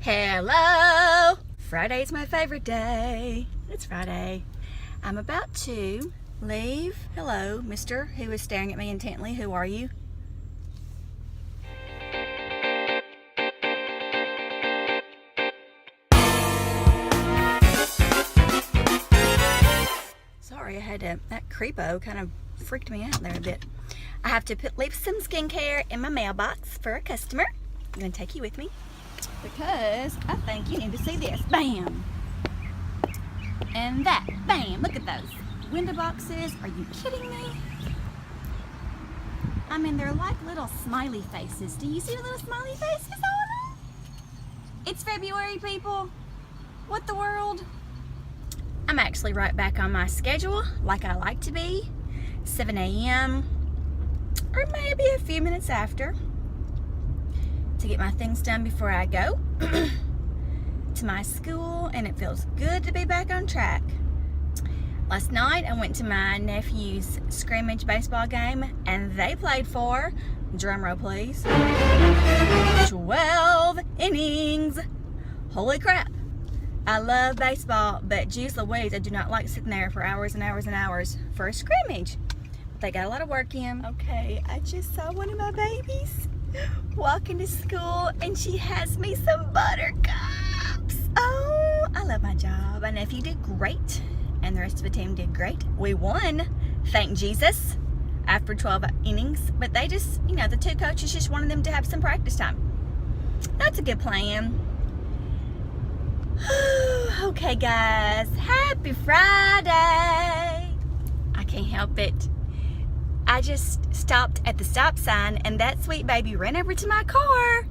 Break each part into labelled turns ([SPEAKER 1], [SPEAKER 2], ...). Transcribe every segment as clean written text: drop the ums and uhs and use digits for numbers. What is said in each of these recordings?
[SPEAKER 1] Hello! Friday's my favorite day. It's Friday. I'm about to leave. Hello, mister, who is staring at me intently. Who are you? Sorry, I had to, that creepo kind of freaked me out there a bit. I have to leave some skincare in my mailbox for a customer. I'm gonna take you with me because I think you need to see this. Bam! And that. Bam! Look at those window boxes. Are you kidding me? I mean, they're like little smiley faces. Do you see the little smiley faces on them? It's February, people. What the world? I'm actually right back on my schedule, like I like to be. 7 a.m. or maybe a few minutes after, to get my things done before I go to my school, and it feels good to be back on track. Last night I went to my nephew's scrimmage baseball game, and they played for, drum roll please, 12 innings. Holy crap. I love baseball, but geez Louise, I do not like sitting there for hours and hours and hours for a scrimmage. But they got a lot of work in. Okay, I just saw one of my babies walking to school, and she has me some buttercups. Oh, I love my job. My nephew did great, and the rest of the team did great. We won, thank Jesus, after 12 innings. But they just, you know, the two coaches just wanted them to have some practice time. That's a good plan. Okay, guys, happy Friday. I can't help it. I just stopped at the stop sign, and that sweet baby ran over to my car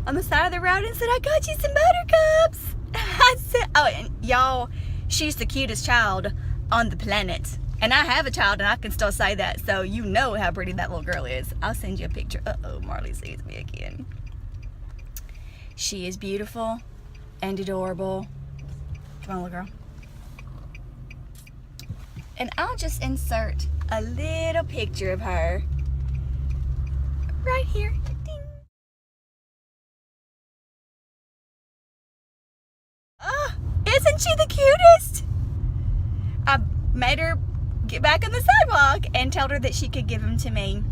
[SPEAKER 1] on the side of the road and said, I got you some buttercups. I said, oh, and y'all, she's the cutest child on the planet. And I have a child, and I can still say that, so you know how pretty that little girl is. I'll send you a picture. Uh-oh, Marley sees me again. She is beautiful and adorable. Come on, little girl. And I'll just insert a little picture of her right here. Ding. Oh, isn't she the cutest? I made her get back on the sidewalk and told her that she could give them to me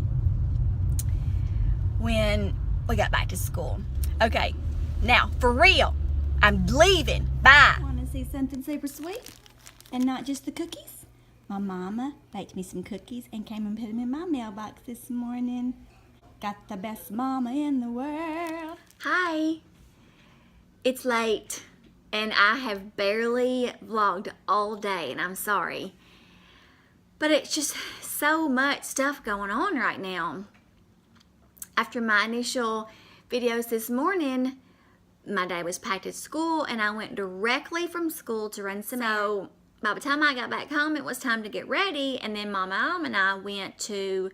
[SPEAKER 1] when we got back to school. Okay, now for real, I'm leaving. Bye. Want to see something super sweet and not just the cookies? My mama baked me some cookies and came and put them in my mailbox this morning. Got the best mama in the world. Hi. It's late, and I have barely vlogged all day, and I'm sorry. But it's just so much stuff going on right now. After my initial videos this morning, my day was packed at school, and I went directly from school to run some. So by the time I got back home, it was time to get ready, and then my mom and I went to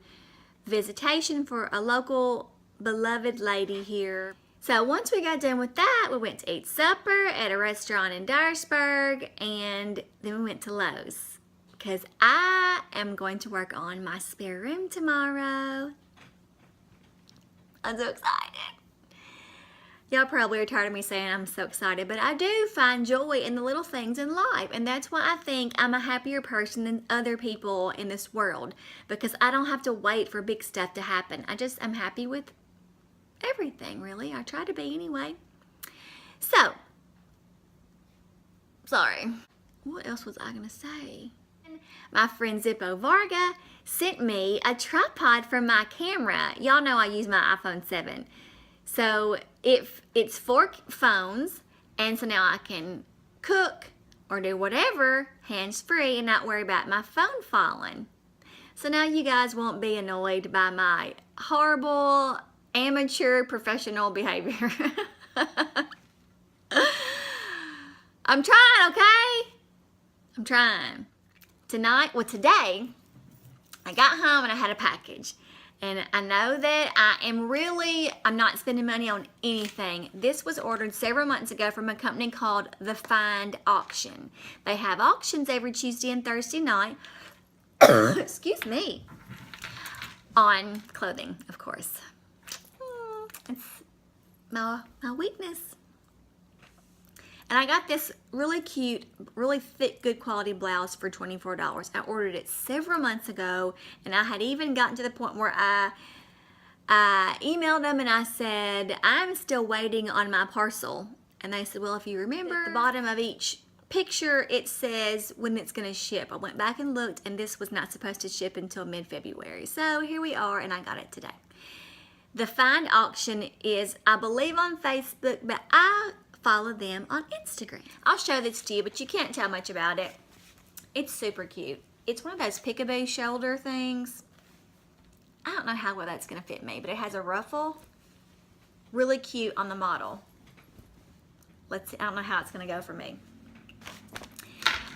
[SPEAKER 1] visitation for a local beloved lady here. So once we got done with that, we went to eat supper at a restaurant in Dyersburg, and then we went to Lowe's because I am going to work on my spare room tomorrow. I'm so excited. Y'all probably are tired of me saying I'm so excited, but I do find joy in the little things in life, and that's why I think I'm a happier person than other people in this world, because I don't have to wait for big stuff to happen. I'm happy with everything, really. I try to be anyway. So, sorry. What else was I going to say? My friend Zippo Varga sent me a tripod for my camera. Y'all know I use my iPhone 7. So it's 4 phones, and so now I can cook or do whatever hands-free and not worry about my phone falling. So now you guys won't be annoyed by my horrible amateur professional behavior. I'm trying, okay? I'm trying. Today, I got home and I had a package. And I know that I'm not spending money on anything. This was ordered several months ago from a company called The Find Auction. They have auctions every Tuesday and Thursday night. Excuse me. On clothing, of course. It's my weakness. And I got this really cute, really thick, good quality blouse for $24. I ordered it several months ago, and I had even gotten to the point where I emailed them and I said, I'm still waiting on my parcel. And they said, well, if you remember, at the bottom of each picture, it says when it's going to ship. I went back and looked, and this was not supposed to ship until mid-February. So here we are, and I got it today. The find auction is, I believe, on Facebook, but I follow them on Instagram. I'll show this to you, but you can't tell much about it. It's super cute. It's one of those peekaboo shoulder things. I don't know how well that's going to fit me, but it has a ruffle. Really cute on the model. Let's see. I don't know how it's going to go for me.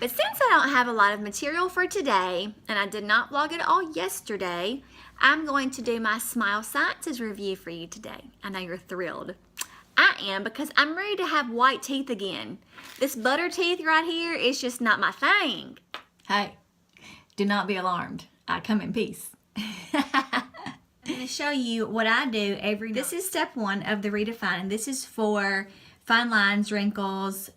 [SPEAKER 1] But since I don't have a lot of material for today, and I did not vlog it all yesterday, I'm going to do my Smile Sciences review for you today. I know you're thrilled. I am, because I'm ready to have white teeth again. This butter teeth right here is just not my thing. Hey, do not be alarmed. I come in peace. I'm going to show you what I do every day. This is step 1 of the redefine, and this is for fine lines, wrinkles,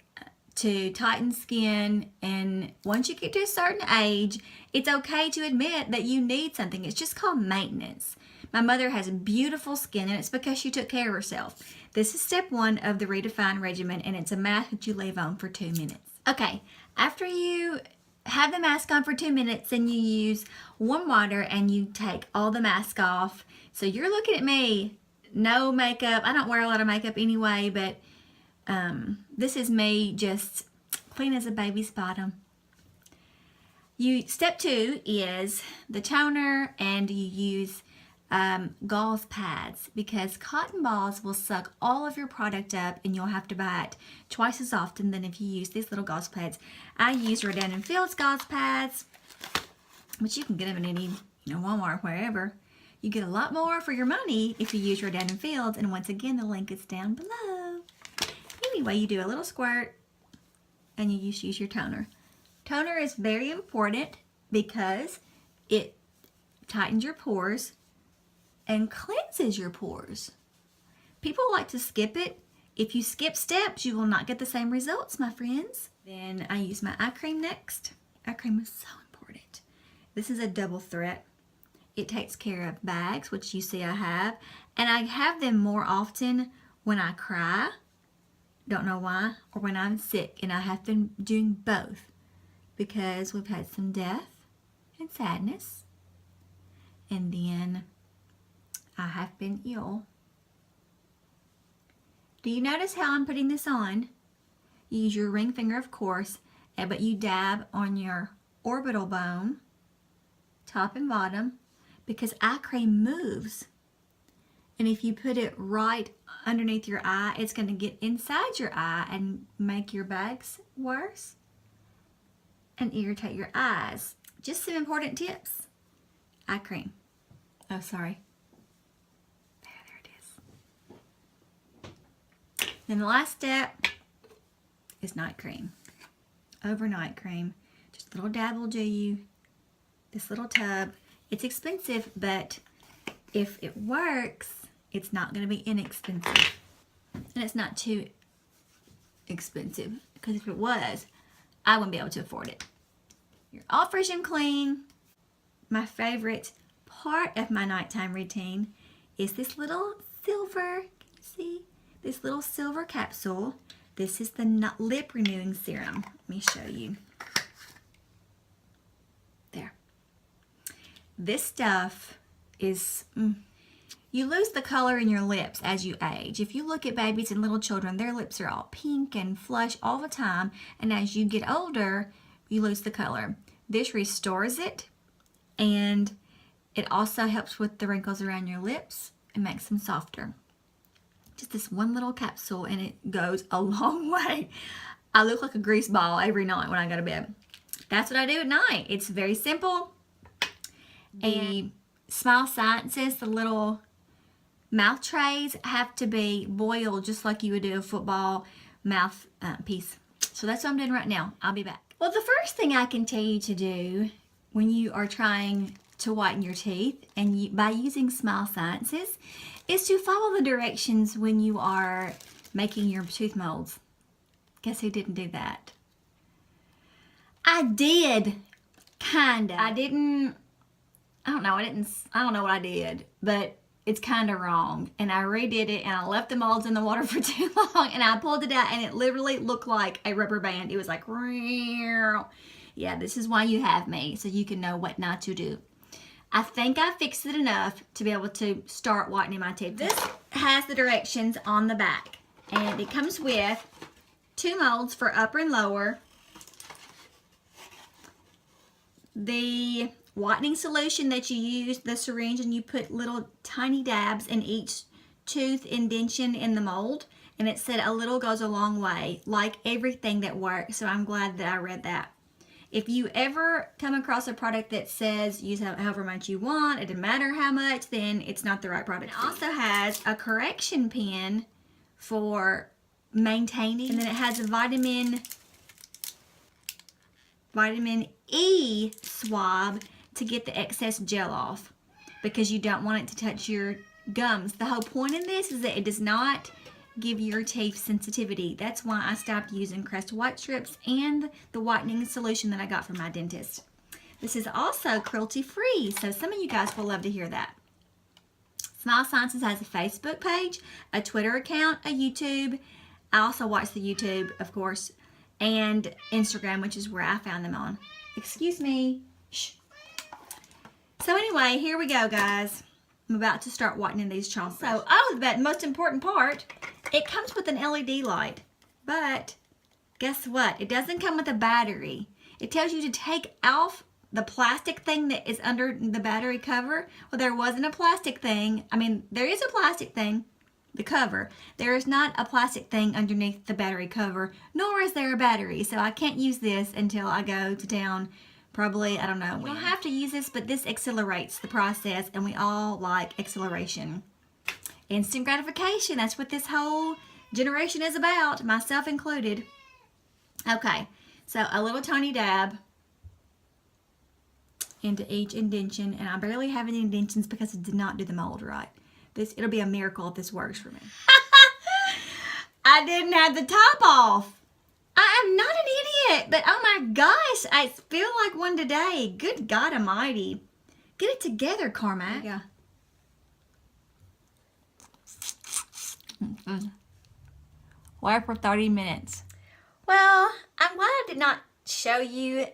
[SPEAKER 1] to tighten skin. And once you get to a certain age, it's okay to admit that you need something. It's just called maintenance. My mother has beautiful skin, and it's because she took care of herself. This is step 1 of the redefine regimen, and it's a mask that you leave on for 2 minutes. Okay, after you have the mask on for 2 minutes, then you use warm water and you take all the mask off. So you're looking at me, no makeup. I don't wear a lot of makeup anyway, but this is me just clean as a baby's bottom. Step 2 is the toner, and you use gauze pads, because cotton balls will suck all of your product up, and you'll have to buy it twice as often than if you use these little gauze pads. I use rodan+fields gauze pads, but you can get them in any, Walmart, wherever. You get a lot more for your money if you use rodan+fields, and once again, the link is down below. Anyway, you do a little squirt, and you use your toner. Toner is very important because it tightens your pores and cleanses your pores. People like to skip it. If you skip steps, you will not get the same results, my friends. Then I use my eye cream next. Eye cream is so important. This is a double threat. It takes care of bags, which you see I have, and I have them more often when I cry, don't know why, or when I'm sick, and I have been doing both because we've had some death and sadness, and then I have been ill. Do you notice how I'm putting this on? You use your ring finger, of course, but you dab on your orbital bone, top and bottom, because eye cream moves. And if you put it right underneath your eye, it's going to get inside your eye and make your bags worse and irritate your eyes. Just some important tips. Eye cream. Oh, sorry. There it is. Then the last step is night cream. Overnight cream. Just a little dab will do you. This little tub. It's expensive, but if it works, it's not going to be inexpensive. And it's not too expensive, because if it was, I wouldn't be able to afford it. You're all fresh and clean. My favorite part of my nighttime routine is this little silver, can you see? This little silver capsule. This is the lip renewing serum. Let me show you. There. This stuff is, you lose the color in your lips as you age. If you look at babies and little children, their lips are all pink and flush all the time, and as you get older, you lose the color. This restores it, and it also helps with the wrinkles around your lips and makes them softer. Just this one little capsule, and it goes a long way. I look like a grease ball every night when I go to bed. That's what I do at night. It's very simple. And Smile Sciences, the little mouth trays, have to be boiled just like you would do a football mouth piece. So that's what I'm doing right now. I'll be back. Well, the first thing I can tell you to do when you are trying to whiten your teeth, and by using Smile Sciences, is to follow the directions when you are making your tooth molds. Guess who didn't do that? I did, kinda. I don't know what I did, but it's kinda wrong. And I redid it and I left the molds in the water for too long and I pulled it out and it literally looked like a rubber band. It was like, yeah, this is why you have me, so you can know what not to do. I think I fixed it enough to be able to start whitening my teeth. This has the directions on the back and it comes with 2 molds for upper and lower. The whitening solution that you use, the syringe, and you put little tiny dabs in each tooth indentation in the mold, and it said a little goes a long way, like everything that works, so I'm glad that I read that. If you ever come across a product that says use however much you want, it doesn't matter how much, then it's not the right product. It also has a correction pen for maintaining, and then it has a vitamin E swab to get the excess gel off because you don't want it to touch your gums. The whole point in this is that it does not give your teeth sensitivity. That's why I stopped using Crest White Strips and the whitening solution that I got from my dentist. This is also cruelty free, so some of you guys will love to hear that. Smile Sciences has a Facebook page, a Twitter account, a YouTube. I also watch the YouTube, of course, and Instagram, which is where I found them on. Excuse me. Shh. So anyway, here we go, guys. I'm about to start whitening these chompers. So, the most important part, it comes with an LED light. But guess what? It doesn't come with a battery. It tells you to take off the plastic thing that is under the battery cover. Well, there wasn't a plastic thing. I mean, there is a plastic thing, the cover. There is not a plastic thing underneath the battery cover, nor is there a battery. So I can't use this until I go to town. Probably, I don't know. We don't have to use this, but this accelerates the process, and we all like acceleration. Instant gratification, that's what this whole generation is about, myself included. Okay, so a little tiny dab into each indentation, and I barely have any indentions because it did not do the mold right. It'll be a miracle if this works for me. I didn't have the top off. I am not an idiot, but oh my gosh, I feel like one today. Good God Almighty. Get it together, Carmack. Yeah. Wear for 30 minutes. Well, I'm glad I did not show you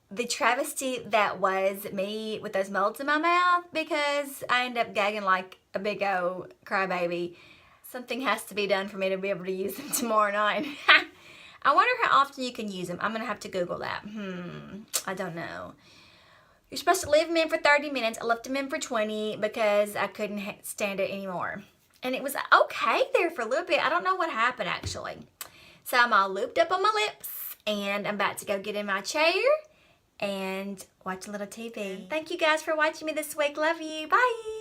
[SPEAKER 1] the travesty that was me with those molds in my mouth because I ended up gagging like a big old crybaby. Something has to be done for me to be able to use them tomorrow night. I wonder how often you can use them. I'm going to have to Google that. I don't know. You're supposed to leave them in for 30 minutes. I left them in for 20 because I couldn't stand it anymore. And it was okay there for a little bit. I don't know what happened actually. So I'm all looped up on my lips and I'm about to go get in my chair and watch a little TV. Thank you guys for watching me this week. Love you. Bye.